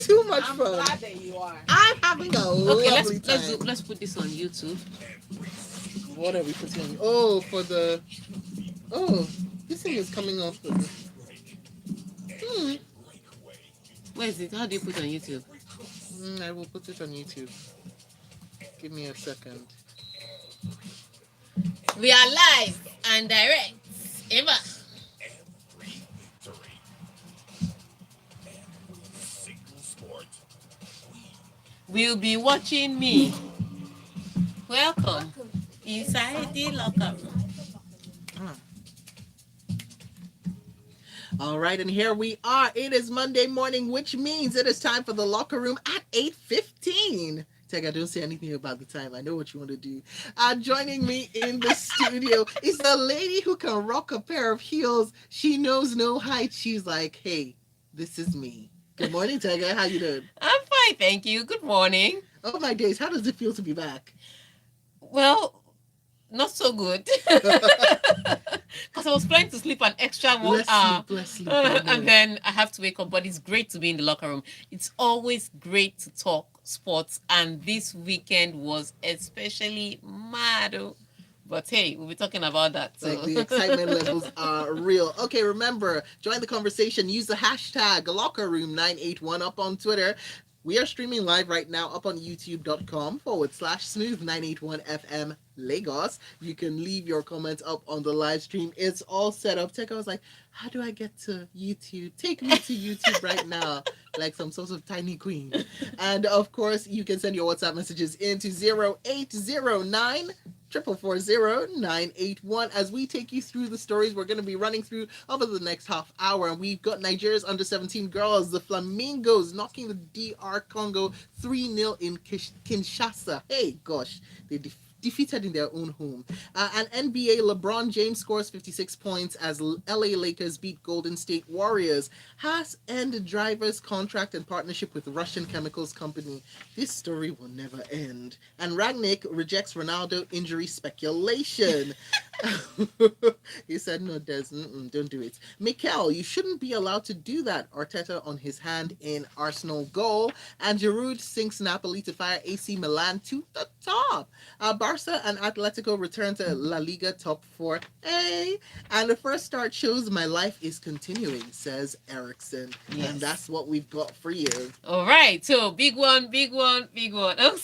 Too much I'm fun. glad that you are. I'm having a Okay, lovely time. let's put this on YouTube. What are we putting? Oh, for the. Oh, this thing is coming off. Hmm. Where is it? How do you put it on YouTube? I will put it on YouTube. Give me a second. We are live and direct. Eva. Will be watching me. Welcome inside the locker room. Ah. All right, and here we are. It is Monday morning, which means it is time for the locker room at 8:15. Tega, don't say anything about the time. I know what you want to do. Joining me in the studio is a lady who can rock a pair of heels. She knows no height. She's like, hey, this is me. Good morning, Tega. How you doing? I'm fine, thank you. Good morning. Oh my days, how does it feel to be back? Well, not so good. Because I was planning to sleep an extra 1 hour. Let's sleep. And then I have to wake up. But it's great to be in the locker room. It's always great to talk sports. And this weekend was especially mad. But hey, we'll be talking about that. So. Like the excitement levels are real. Okay, remember, join the conversation. Use the hashtag LockerRoom981 up on Twitter. We are streaming live right now up on youtube.com/smooth981FM Lagos. You can leave your comments up on the live stream. It's all set up. Tech, I was like, how do I get to YouTube? Take me to YouTube right now, like some sort of tiny queen. And of course, you can send your WhatsApp messages into 0809 4440981 as we take you through the stories we're going to be running through over the next half hour. And we've got Nigeria's under 17 girls, the Flamingos, knocking the DR Congo 3-0 in Kinshasa. Hey, gosh, they defeated in their own home. And NBA, LeBron James scores 56 points as LA Lakers beat Golden State Warriors. Haas end driver's contract and partnership with Russian chemicals company. This story will never end. And Ragnick rejects Ronaldo injury speculation. He said, no, don't do it. Mikel, you shouldn't be allowed to do that. Arteta on his hand in Arsenal goal. And Giroud sinks Napoli to fire AC Milan to the top. Barca and Atletico return to La Liga top four. Hey! And the first start shows my life is continuing, says Ericsson. Yes. And that's what we've got for you. All right. So big one. Oh,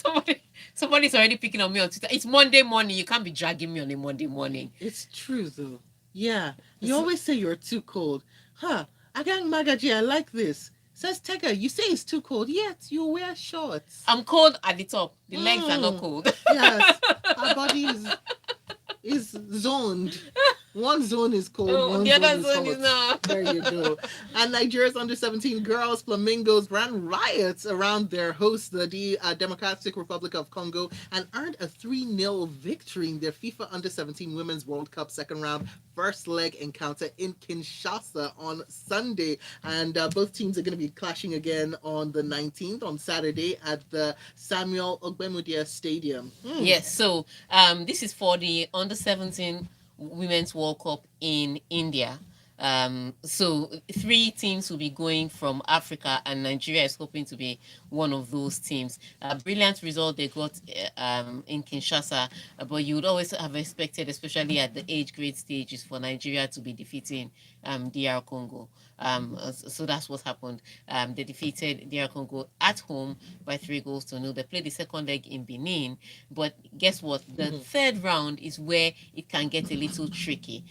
somebody's already picking on me on Twitter. It's Monday morning. You can't be dragging me on a Monday morning. It's true though. Yeah. You always say you're too cold. Huh. Agang Magaji, I like this. Says Tega, you say it's too cold, yet you wear shorts. I'm cold at the top. The legs are not cold. Yes. Our body is zoned. One zone is cold, one the other zone zone is is not. There you go. And Nigeria's under 17 girls, Flamingos, ran riots around their host, the Democratic Republic of Congo, and earned a 3-0 victory in their FIFA under 17 Women's World Cup second round first leg encounter in Kinshasa on Sunday. And both teams are going to be clashing again on the 19th, on Saturday, at the Samuel Ogbemudia Stadium. Yes, so this is for the under 17 Women's World Cup in India. So 3 teams will be going from Africa, and Nigeria is hoping to be one of those teams. Brilliant result they got in Kinshasa, but you would always have expected, especially at the age grade stages, for Nigeria to be defeating DR Congo. So that's what happened. They defeated DR Congo at home by 3-0. They played the second leg in Benin, but guess what? The third round is where it can get a little tricky.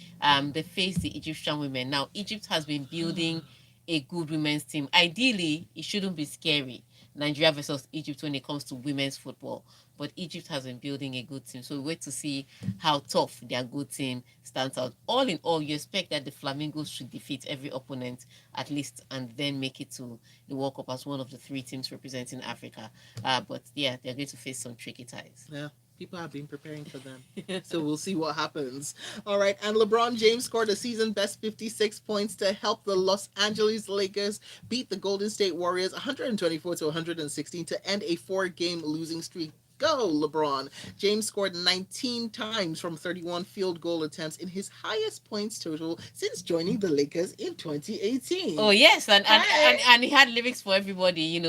They face the Egyptian women. Now, Egypt has been building a good women's team. Ideally, it shouldn't be scary, Nigeria versus Egypt, when it comes to women's football. But Egypt has been building a good team. So we wait to see how tough their good team stands out. All in all, you expect that the Flamingos should defeat every opponent at least, and then make it to the World Cup as one of the 3 teams representing Africa. But yeah, they're going to face some tricky ties. Yeah. People have been preparing for them. So we'll see what happens. All right. And LeBron James scored a season best 56 points to help the Los Angeles Lakers beat the Golden State Warriors 124-116 to end a 4-game losing streak go, LeBron. James scored 19 times from 31 field goal attempts in his highest points total since joining the Lakers in Oh 2018. yes, Hey! and he had lyrics for everybody.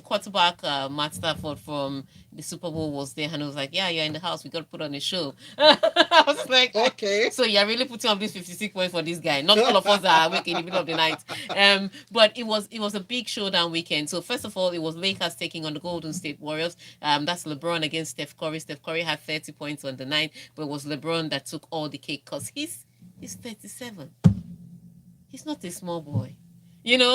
Quarterback Matt Stafford from the Super Bowl was there, and I was like, "Yeah, you're in the house. We got to put on a show." I was like, Okay. "So you're really putting up this 56 points for this guy? Not all of us are awake in the middle of the night." But it was a big showdown weekend. So first of all, it was Lakers taking on the Golden State Warriors. That's LeBron against Steph Curry. Steph Curry had 30 points on the night, but it was LeBron that took all the cake because he's 37. He's not a small boy.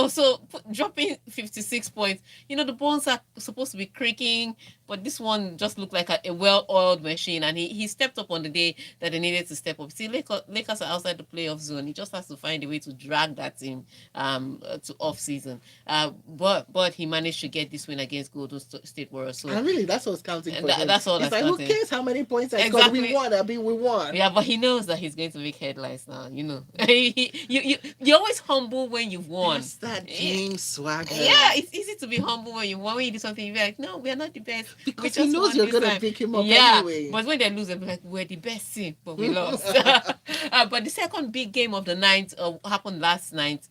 So dropping 56 points, the bones are supposed to be creaking, but this one just looked like a well-oiled machine, and he stepped up on the day that they needed to step up. See, Lakers are outside the playoff zone. He just has to find a way to drag that team to off-season. But he managed to get this win against Golden State Warriors. So And really, that's what's counting for him. that's all It's that's like, who counting. cares how many points I scored? We Exactly. won. I mean, we won. Yeah, but he knows that he's going to make headlines now. You're always humble when you've won. That's that Yeah, James swagger. yeah, it's easy to be humble when you won. When you do something, you're like, no, we are not the best. We Because he just knows won you're this going to time. pick him up Yeah, anyway. but when they lose, they'll be like, we're the best team, but we lost. But the second big game of the night happened last night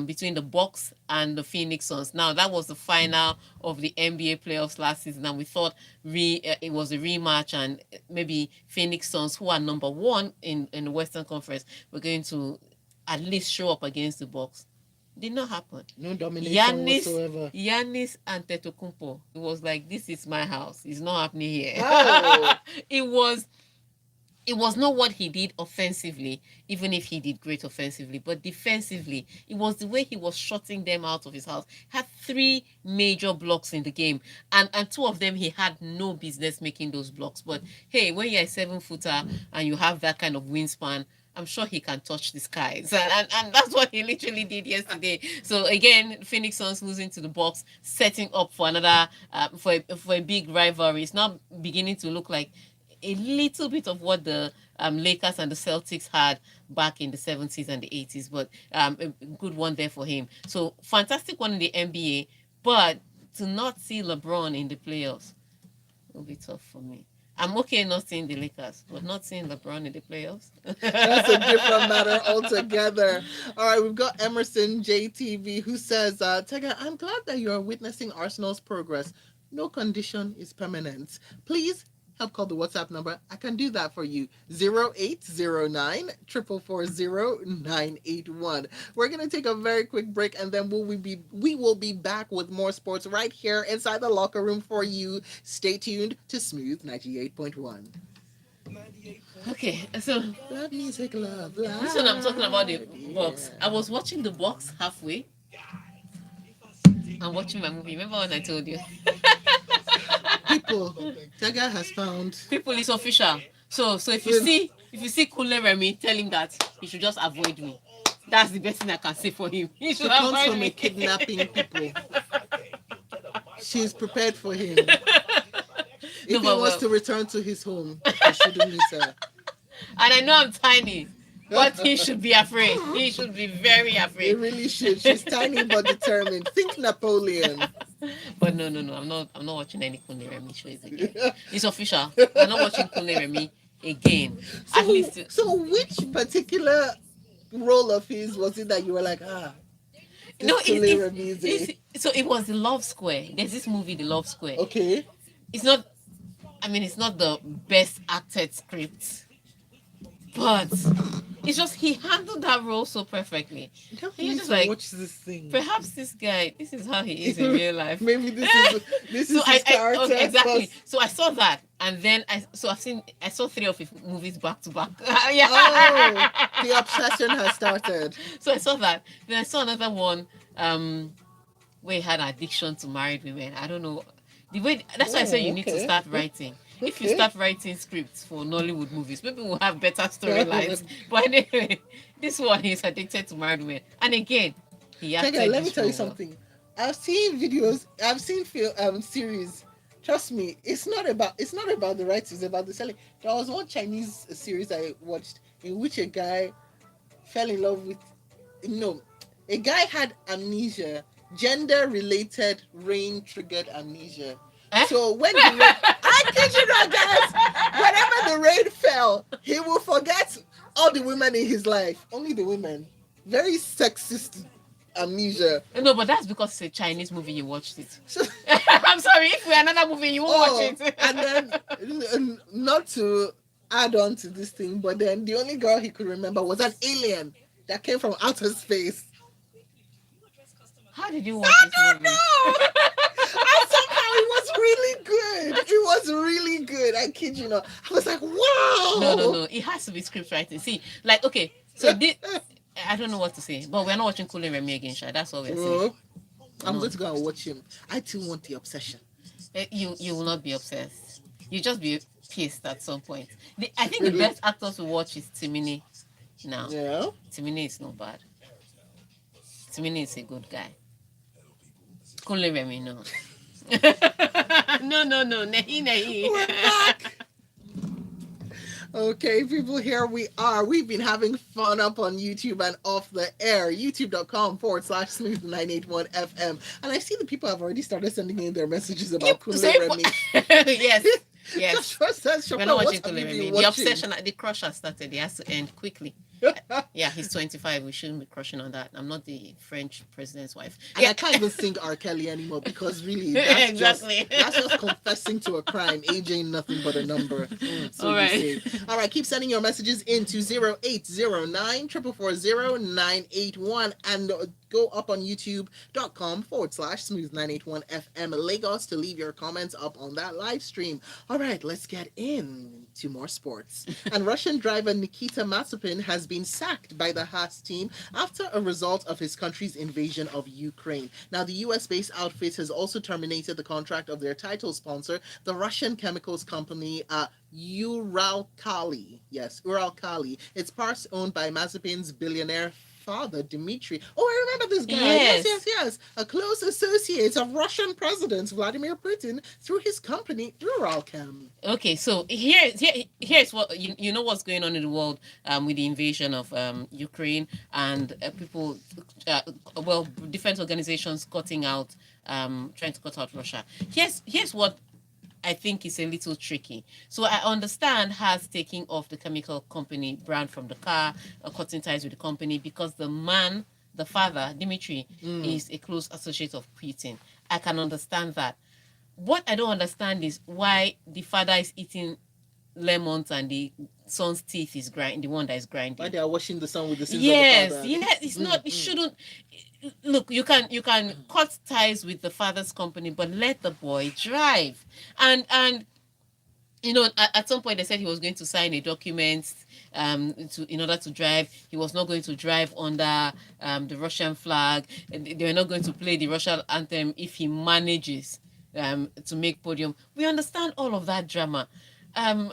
between the Bucks and the Phoenix Suns. Now, that was the final of the NBA playoffs last season, and we thought it was a rematch, and maybe Phoenix Suns, who are number one in the Western Conference, were going to at least show up against the Bucks. Did not happen. No domination Giannis, whatsoever. Giannis Antetokounmpo. It was like, this is my house. It's not happening here. Oh. It was not what he did offensively, even if he did great offensively, but defensively, it was the way he was shutting them out of his house. Had three major blocks in the game, and two of them he had no business making those blocks. But hey, when you're a 7-footer and you have that kind of wingspan, I'm sure he can touch the skies, and that's what he literally did yesterday. So again, Phoenix Suns losing to the Bucks, setting up for another for a big rivalry. It's now beginning to look like a little bit of what the Lakers and the Celtics had back in the 70s and the 80s, but a good one there for him. So fantastic one in the NBA, but to not see LeBron in the playoffs will be tough for me. I'm okay not seeing the Lakers, but not seeing LeBron in the playoffs. That's a different matter altogether. All right, we've got Emerson JTV who says, Tega, I'm glad that you're witnessing Arsenal's progress. No condition is permanent. Please help call the WhatsApp number. I can do that for you. 0809 440 981. We're going to take a very quick break, and then we will be back with more sports right here inside the locker room for you. Stay tuned to Smooth 98.1. Okay, so Love music, love. this one I'm talking about the box. I was watching the box halfway. I'm watching my movie. Remember when I told you? People, Tega has found. People, it's official. So if you see Kule Remy, tell him that he should just avoid me. That's the best thing I can say for him. He should She comes avoid from me. a kidnapping people. She's prepared for him. If No, he but wants to return to his home, he shouldn't meet her. And I know I'm tiny, but he should be afraid. He should be very He afraid. really should. She's tiny but determined. Think Napoleon. But no. I'm not watching any Kule Remy shows again. It's official. I'm not watching Kule Remy again. At least So which particular role of his was it that you were like, this no, Kulera music? so it was the Love Square. There's this movie, The Love Square. Okay. It's not. I mean, it's not the best acted script, but it's just he handled that role so perfectly. Now He need just to like, watch this thing. perhaps this guy, this is how he is in real life. Maybe this So is his character. okay, exactly. plus- So I saw that, and then I saw 3 of his movies back to back. Yeah. Oh, the obsession has started. So I saw that. Then I saw another one where he had addiction to married women. I don't know. The way that's why I said you need to okay. start writing. If you Okay. start writing scripts for Nollywood movies, maybe we'll have better storylines. But anyway, this one is addicted to married women. And again, he acted Tega, let me this tell you role well. something. I've seen videos. I've seen series. Trust me, it's not about the rights. It's about the selling. There was one Chinese series I watched in which a guy fell in love with. No, a guy had amnesia, gender related rain triggered amnesia. Eh? So when the rain, I kid you not, guys, whenever the rain fell, he will forget all the women in his life. Only the women. Very sexist amnesia. No, but that's because it's a Chinese movie. You watched it. So, I'm sorry. If we're another movie, you won't watch oh, it. and then not to add on to this thing, but then the only girl he could remember was an alien that came from outer space. How did you watch I this don't movie? know. And somehow it was really good. It was really good. I kid you not. I was like, wow. No. It has to be script writing. See, like, okay, so this, I don't know what to say, but we're not watching Cool and Remy again, Sha. That's all we're saying. Oh, I'm No. going to go and watch him. I too want the obsession. You will not be obsessed. You just be pissed at some point. I think the best actor to watch is Timini now. Yeah. Timini is not bad. Timini is a good guy. Kunle Remy, no. No. Nehi. We're back. Okay, people, here we are. We've been having fun up on YouTube and off the air. YouTube.com/smooth981FM. And I see the people have already started sending in their messages about Kunle Remy. Yes. Joshua says, We're Shopper, not what watching have Kunle you Remy. been The watching? obsession, the crush has started. It has to end quickly. Yeah, he's 25. We shouldn't be crushing on that. I'm not the French president's wife. And I can't even sing R. Kelly anymore because really, that's Exactly. that's just confessing to a crime. Age ain't nothing but a number. So All right. you say. All right, keep sending your messages in to 0809 440 981 and go up on youtube.com/smooth981FM Lagos to leave your comments up on that live stream. All right, let's get into more sports. And Russian driver Nikita Mazepin has been sacked by the Haas team after a result of his country's invasion of Ukraine. Now, the US-based outfit has also terminated the contract of their title sponsor, the Russian chemicals company Uralkali. Yes, Uralkali. It's part owned by Mazepin's billionaire father, Dmitry. Oh, I remember this guy. Yes. A close associate of Russian President Vladimir Putin through his company, Uralchem. Okay, so here's what you know what's going on in the world with the invasion of Ukraine and people, defense organizations cutting out, trying to cut out Russia. Here's what I think is a little tricky. So I understand has taking off the chemical company brand from the car, cutting ties with the company because the father, Dmitry, is a close associate of Putin. I can understand that. What I don't understand is why the father is eating lemons and the son's teeth is grinding, the one that is grinding. Why they are washing the son with the sins Yes, of the father. yes, it's not. It shouldn't. Look, you can cut ties with the father's company, but let the boy drive. And at some point they said he was going to sign a document in order to drive. He was not going to drive under the Russian flag. They were not going to play the Russian anthem if he manages to make podium. We understand all of that drama, and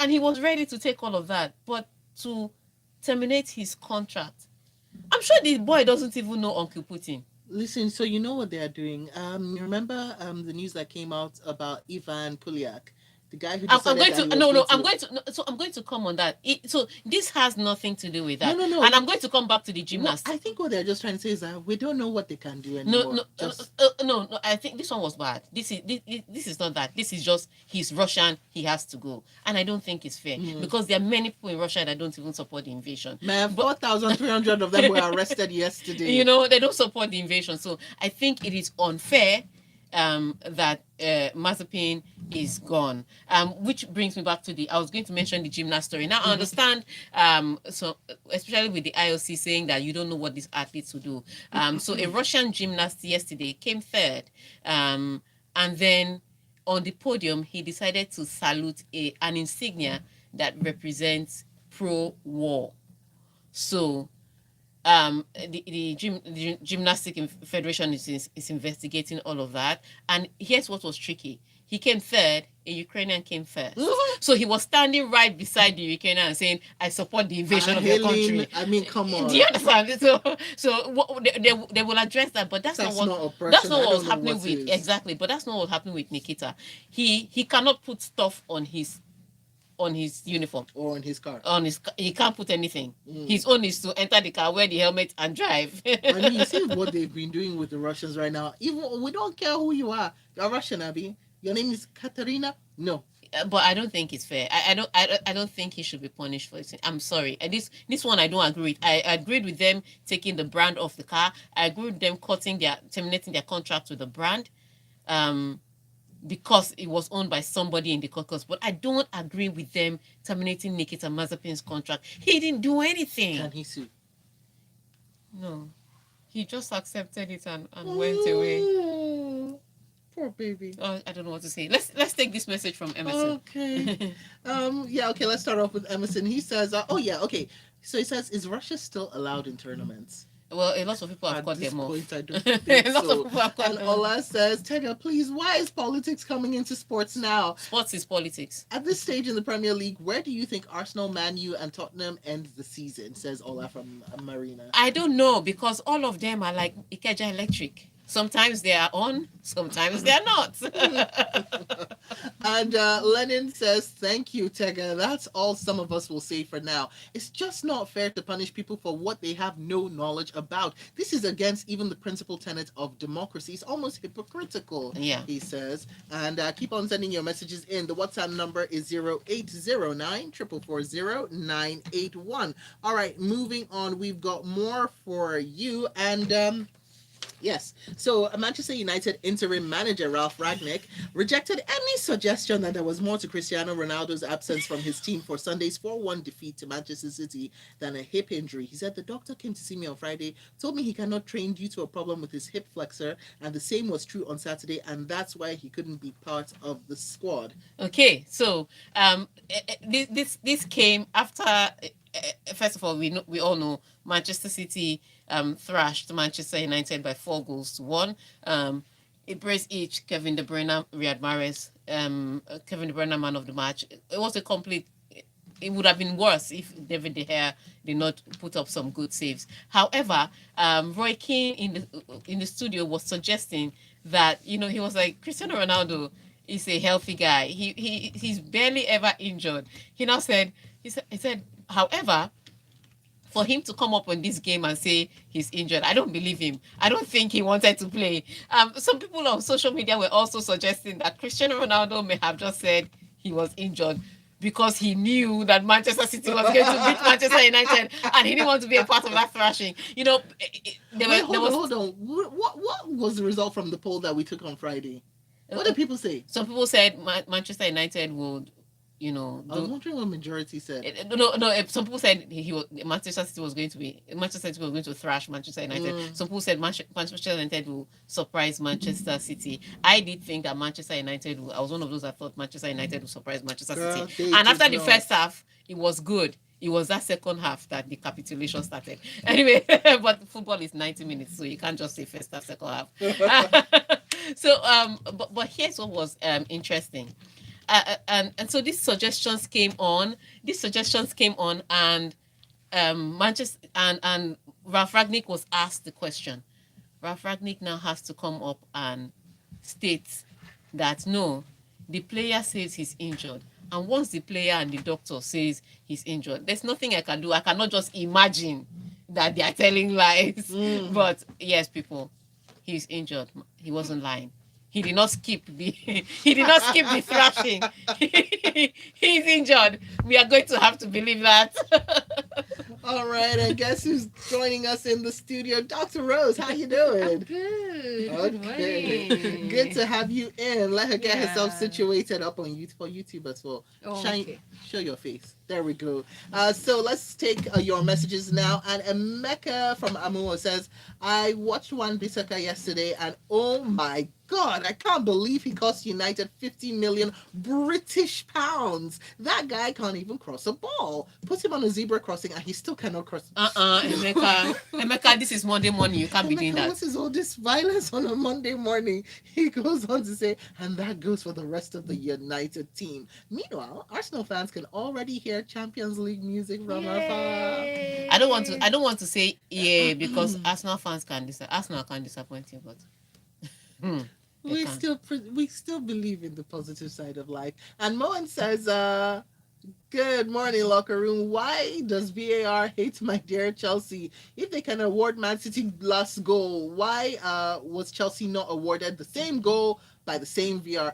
he was ready to take all of that, but to terminate his contract. I'm sure the boy doesn't even know Uncle Putin. Listen, so you know what they are doing. You remember the news that came out about Ivan Kuliak, the guy who I'm decided going that to he was no, going I'm going to no, so I'm going to come on that. So this has nothing to do with that. No. And I'm going to come back to the What, gymnast. I think what they're just trying to say is that we don't know what they can do anymore. No. I think this one was bad. This is not that. This is just he's Russian. He has to go, and I don't think it's fair because there are many people in Russia that don't even support the invasion. Man, 4,300 of them were arrested yesterday. They don't support the invasion, so I think it is unfair that Mazepin is gone. Which brings me back to I was going to mention the gymnast story. Now I understand, so especially with the IOC saying that you don't know what these athletes will do. So a Russian gymnast yesterday came third, and then on the podium he decided to salute an insignia that represents pro-war. So the gymnastic federation is investigating all of that, and here's what was tricky. He came third, a Ukrainian came first. So he was standing right beside the Ukrainian and saying, I support the invasion of your country. I mean, come on. Do you understand? They will address that, but that's not what was happening with exactly. But that's not what happened with Nikita. He cannot put stuff on his uniform or on his car. He can't put anything. His own is to enter the car, wear the helmet, and drive. I mean, you see what they've been doing with the Russians right now. Even we don't care who you are. You're Russian, Abby. Your name is Katarina? No. But I don't think it's fair. I don't think he should be punished for it. I'm sorry. And this one I don't agree with. I agreed with them taking the brand off the car. I agree with them terminating their contract with the brand. Um, because it was owned by somebody in the caucus. But I don't agree with them terminating Nikita Mazepin's contract. He didn't do anything. Can he sue? No. He just accepted it and went away. Poor baby. Oh, I don't know what to say. Let's take this message from Emerson. Okay. Yeah, okay, let's start off with Emerson. He says, oh yeah, okay. So he says, is Russia still allowed in tournaments? Well, a lot of people have At cut this them off. point, I don't A think lot of so. people have cut And them off. Ola says, Tega, please, why is politics coming into sports now? Sports is politics. At this stage in the Premier League, where do you think Arsenal, Man U, and Tottenham end the season? Says Ola from Marina. I don't know because all of them are like Ikeja Electric. Sometimes they are on, sometimes they are not. And Lenin says, thank you, Tega. That's all some of us will say for now. It's just not fair to punish people for what they have no knowledge about. This is against even the principal tenet of democracy. It's almost hypocritical, Yeah. he says. And keep on sending your messages in. The WhatsApp number is 0809 440 981. All right, moving on. We've got more for you. And yes. So Manchester United interim manager Ralph Ragnick rejected any suggestion that there was more to Cristiano Ronaldo's absence from his team for Sunday's 4-1 defeat to Manchester City than a hip injury. He said the doctor came to see me on Friday, told me he cannot train due to a problem with his hip flexor, and the same was true on Saturday, and that's why he couldn't be part of the squad. Okay, so this came after. First of all, we all know Manchester City thrashed Manchester United by 4-1. It braced each Kevin De Bruyne, Riyad Mahrez, Kevin De Bruyne man of the match. It was a complete. It would have been worse if David De Gea did not put up some good saves. However, Roy Keane in the studio was suggesting that he was like Cristiano Ronaldo is a healthy guy. He's barely ever injured. He said, however, for him to come up on this game and say he's injured, I don't believe him. I don't think he wanted to play. Some people on social media were also suggesting that Cristiano Ronaldo may have just said he was injured because he knew that Manchester City was going to beat Manchester United and he didn't want to be a part of that thrashing. Hold on. What was the result from the poll that we took on Friday? What did people say? Some people said Manchester United would, I was wondering what majority said. No. Some people said Manchester City was going to thrash Manchester United. Some people said Manchester United will surprise Manchester City. I did think that Manchester United I was one of those that thought Manchester United will surprise Manchester City. And after the first half, it was good. It was that second half that the capitulation started. Anyway, but football is 90 minutes, so you can't just say first half, second half. So, but here's what was interesting. And so these suggestions came on, and Manchester and Ralph Ragnick was asked the question. Ralph Ragnick now has to come up and state that no, the player says he's injured. And once the player and the doctor says he's injured, there's nothing I can do. I cannot just imagine that they are telling lies. But yes, people, he's injured. He wasn't lying. He did not skip the thrashing. He's injured. We are going to have to believe that. All right, and guess who's joining us in the studio? Dr. Rose, how you doing? Good. Okay. Good Good to have you in. Let her get herself situated up on YouTube for YouTubers. Well, show your face. There we go. So let's take your messages now. And Emeka from Amuo says, I watched Wan Bissaka yesterday, and oh my God, I can't believe he cost United 50 million British pounds. That guy can't even cross a ball. Put him on a zebra crossing and he still cannot cross. Emeka, this is Monday morning. You can't be doing that. What is all this violence on a Monday morning? He goes on to say, and that goes for the rest of the United team. Meanwhile, Arsenal fans can already hear Champions League music from our far. I don't want to say yeah because Arsenal fans Arsenal can disappoint you, but we still believe in the positive side of life. And Moen says, good morning, locker room. Why does VAR hate my dear Chelsea? If they can award Man City last goal, why was Chelsea not awarded the same goal by the same VAR.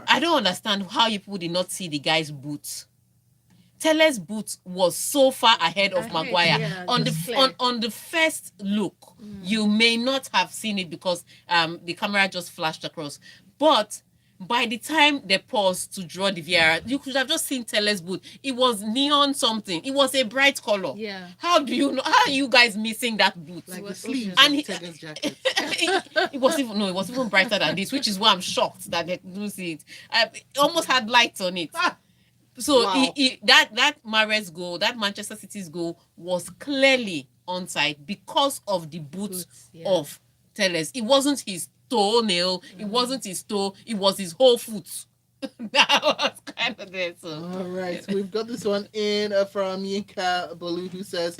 I don't understand how you people did not see the guy's boots. Teller's boot was so far ahead of Maguire. Yeah, On just the clear. on the first look, you may not have seen it because the camera just flashed across. But by the time they paused to draw the VAR, you could have just seen Teller's boot. It was neon something. It was a bright color. Yeah. How do you know? How are you guys missing that boot? Like It the was sleeves obvious. of And Tega's jacket. it was even brighter than this, which is why I'm shocked that they didn't see it. It almost had lights on it. Ah, So wow. that Mahrez goal, that Manchester City's goal, was clearly onside because of the boots Yeah. of Telles. It wasn't his toenail, it wasn't his toe, it was his whole foot. That was kind of there. So All right, we've got this one in from Yinka Bolu, who says,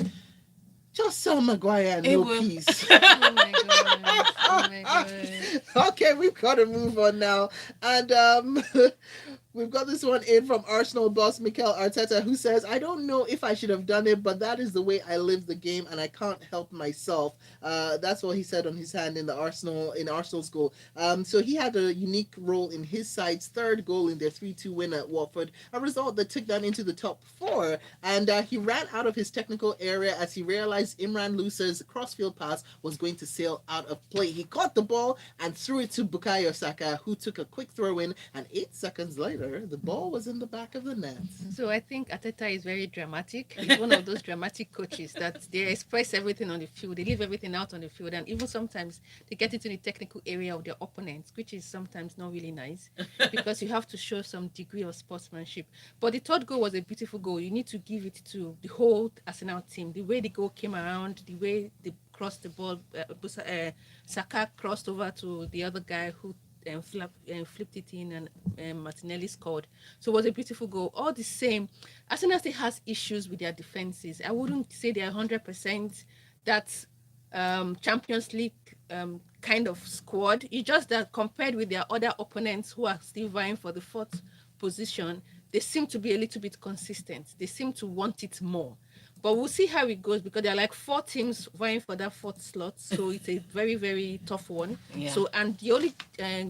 just sell Maguire and It no will- peace. Oh my god. Oh my god. Okay, we've got to move on now. And we've got this one in from Arsenal boss Mikel Arteta, who says, I don't know if I should have done it, but that is the way I live the game and I can't help myself. That's what he said on his hand in Arsenal's goal. So he had a unique role in his side's third goal in their 3-2 win at Watford, a result that took them into the top four. And he ran out of his technical area as he realized Imran Lusa's crossfield pass was going to sail out of play. He caught the ball and threw it to Bukayo Saka, who took a quick throw in, and 8 seconds later, the ball was in the back of the net. So I think Ateta is very dramatic. He's one of those dramatic coaches that they express everything on the field. They leave everything out on the field, and even sometimes they get into the technical area of their opponents, which is sometimes not really nice because you have to show some degree of sportsmanship. But the third goal was a beautiful goal. You need to give it to the whole Arsenal team. The way the goal came around, the way they crossed the ball, Saka crossed over to the other guy who flipped it in, and Martinelli scored. So it was a beautiful goal. All the same, Arsenal still has issues with their defenses. I wouldn't say they're 100% that Champions League kind of squad. It's just that compared with their other opponents who are still vying for the fourth position, they seem to be a little bit consistent. They seem to want it more. But we'll see how it goes because there are like 4 teams vying for that 4th slot. So it's a very, very tough one. Yeah. So, and the only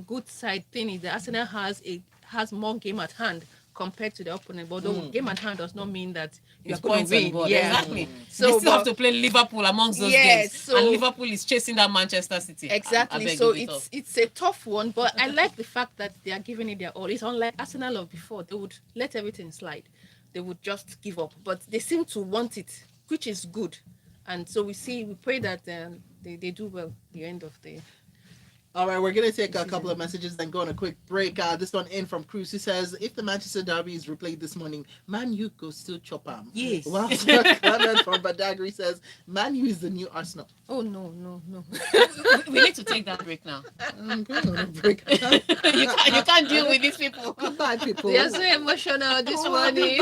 good side thing is that Arsenal has more game at hand compared to the opponent. But though game at hand does not mean that you it's are going points to on win. board. Yeah. Exactly. So, They still have but- to play Liverpool amongst those Yes, games. so- And Liverpool is chasing that Manchester City. Exactly. I beg So you, Victor. it's a tough one, but I like the fact that they are giving it their all. It's unlike Arsenal of before. They would let everything slide. They would just give up. But they seem to want it, which is good. And so we pray that they do well at the end of the... All right, we're going to take a couple of messages, then go on a quick break. This one in from Cruz, who says, if the Manchester Derby is replayed this morning, Man U goes still chop am. Yes. Well, comment from Badagry says, Man U is the new Arsenal. Oh, no. We need to take that break now. I'm going on a break. You can't deal with these people. Goodbye, people. They are so emotional this Oh, morning.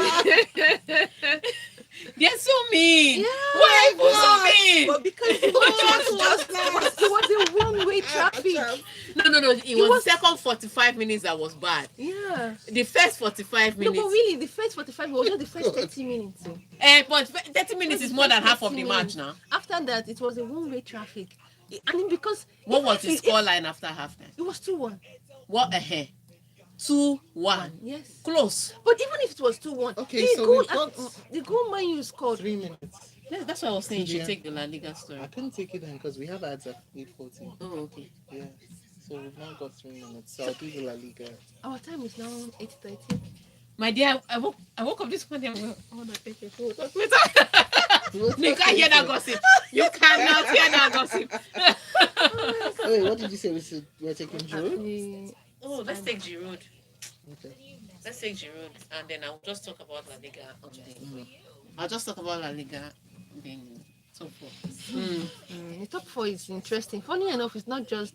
They're so mean. Yeah. Why are you so mean? But because it was a one-way traffic. No. It was the second 45 minutes that was bad. Yeah. The first 45 No, minutes. but really, the first 45 was not the first 30 minutes. But 30 minutes is more than half of the match now. After that, it was a one-way traffic. I mean, because... What was the if- scoreline after halftime? It was 2-1. What a hair. 2-1. Yes. Close. But even if it was 2-1, Okay, the so goal we've got- the goal Man U scored. 3 minutes. That's why I was saying you should Yeah. take the La Liga story. I couldn't take it then because we have ads at 8:14. Oh, okay. Yeah. So we've now got 3 minutes. So I'll do the La Liga. Our time is now 8:30. My dear, I woke up this morning and I want to take a photo. We'll You can't hear that gossip. You cannot hear that gossip. Wait, what did you say? We're taking Giroud? Oh, let's take Giroud. Okay. Let's take Giroud, and then I'll just talk about La Liga on the. I'll just talk about La Liga being top 4. The top 4 is interesting. Funny enough, it's not just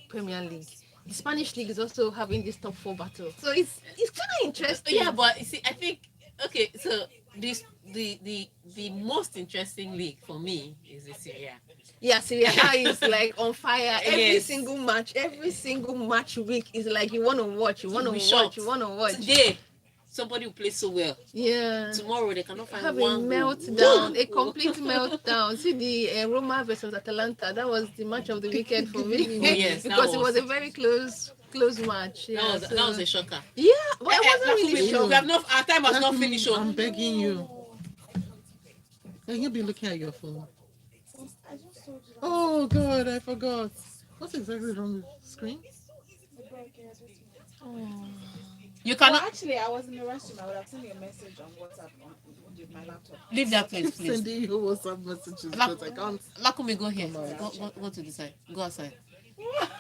Premier League. The Spanish league is also having this top 4 battle. So it's kind of interesting. Yeah, but you see, I think so the most interesting league for me is the Serie A. Yeah, Serie A is like on fire. Every Yes. single match week is like you want to watch, you want You'll be to shocked. watch. Today, somebody who plays so well. Yeah. Tomorrow they cannot find Have a one goal. meltdown, a complete meltdown. See the Roma versus Atalanta. That was the match of the weekend for me. Yes, that because it was- was a very close close match. Yeah, That was a shocker. yeah, but it wasn't Lakumi, really sure. we have not, our time has not Lakumi, finished. Oh. I'm begging you. And you'll be looking at your phone. I just told you that Oh God, I forgot. What's exactly wrong with the screen? it broke everything. You Well, cannot actually, I was in the restroom. I would have sent you a message on WhatsApp with my laptop. leave that place, Keep please. sending you WhatsApp messages, Lak- but I can't. Lakumi, go here. Come on. Go to the side. Go outside.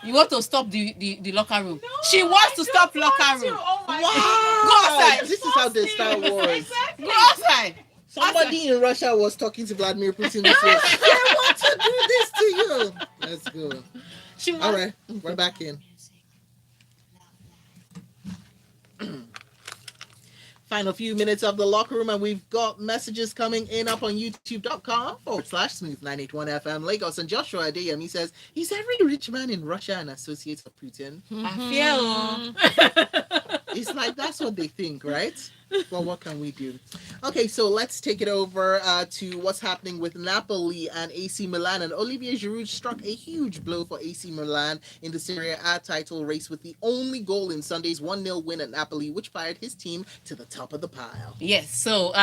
You want to stop the locker room? She wants to stop locker room. Oh my Go Wow! outside. This is how they start wars. Go outside. Somebody in Russia was talking to Vladimir Putin this way. I want to do this to you. Let's go. She wants. All right, we're back in. Final few minutes of the locker room, and we've got messages coming in up on youtube.com/smooth981FM Lagos. And Joshua Adeyemi says, "Is every rich man in Russia an associate of Putin?" I feel. It's like that's what they think, right? Well, what can we do? Okay, so let's take it over to what's happening with Napoli and AC Milan. And Olivier Giroud struck a huge blow for AC Milan in the Serie A title race with the only goal in Sunday's 1-0 win at Napoli, which fired his team to the top of the pile. Yes, so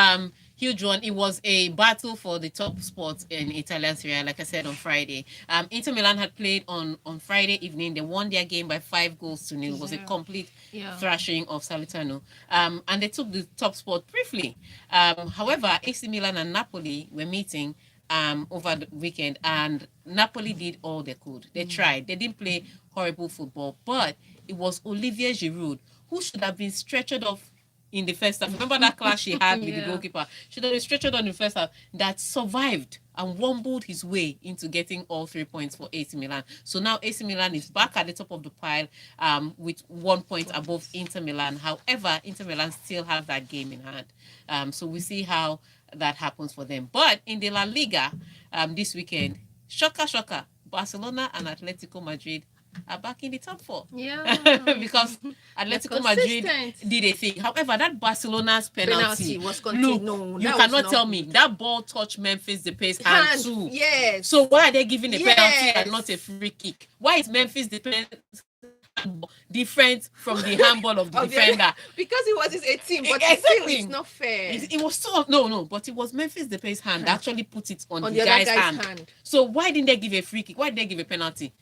huge one. It was a battle for the top spot in Italian Serie A, like I said on Friday. Inter Milan had played on Friday evening. They won their game by 5-0. It was a complete thrashing of Salernitano. And they took the top spot briefly. However, AC Milan and Napoli were meeting over the weekend, and Napoli did all they could. They tried. They didn't play horrible football, but it was Olivier Giroud who should have been stretchered off in the first half. Remember that clash she had with the goalkeeper? Should have been stretchered on in the first half. That survived and wombled his way into getting all 3 points for AC Milan. So now AC Milan is back at the top of the pile with 1 point above Inter Milan. However, Inter Milan still have that game in hand. So we see how that happens for them. But in the La Liga this weekend, shocker, Barcelona and Atletico Madrid are back in the top 4. Yeah. Because Atletico Madrid did a thing. However, that Barcelona's penalty was look, continued. you cannot tell me that ball touched Memphis Depay's hand too. Yes. So why are they giving a penalty and not a free kick? Why is Memphis Depay's different from the handball of the defender? Because it was his 18, but Exactly. still it's not fair. It was so no, but it was Memphis Depay's hand that actually put it on the other guy's hand. So why didn't they give a free kick? Why did they give a penalty?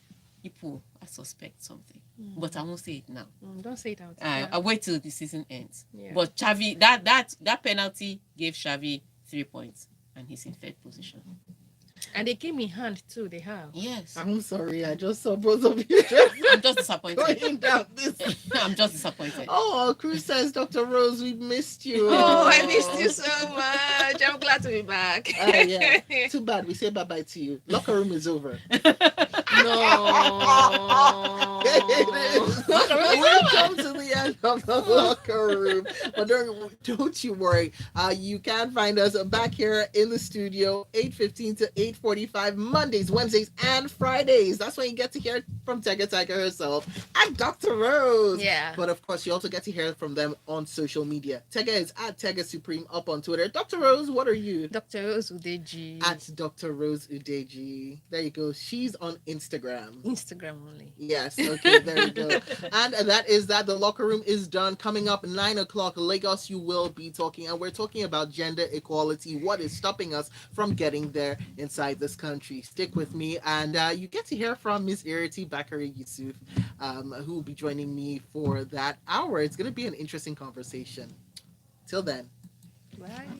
People, I suspect something, but I won't say it now. Don't say it out. I'll wait till the season ends. Yeah. But Xavi, that penalty gave Xavi 3 points, and he's in third position. And they came in hand too. They have. Yes, I'm sorry, I just saw both of you just I'm just disappointed. going down this. I'm just disappointed. Oh, Cruz says, Dr. Rose, we missed you. Oh, I missed you so much. I'm glad to be back. Yeah. Too bad. We say bye-bye to you. Locker room is over. No. It is. We've come to the end of the locker room. But don't you worry. You can find us back here in the studio 8:15 to 8:45 Mondays, Wednesdays, and Fridays. That's when you get to hear from Tega Tiger herself and Dr. Rose. Yeah. But of course, you also get to hear from them on social media. Tega is at Tega Supreme up on Twitter. Dr. Rose, what are you? Dr. Rose Udeji. At Dr. Rose Udeji. There you go. She's on Instagram. Instagram only. Yes, okay, there you go. And that is that. The locker room is done. Coming up 9 o'clock, Lagos, you will be talking. And we're talking about gender equality. What is stopping us from getting there inside this country? Stick with me. And you get to hear from Miss Iriti Bakari Yusuf, who will be joining me for that hour. It's going to be an interesting conversation. Till then. Bye.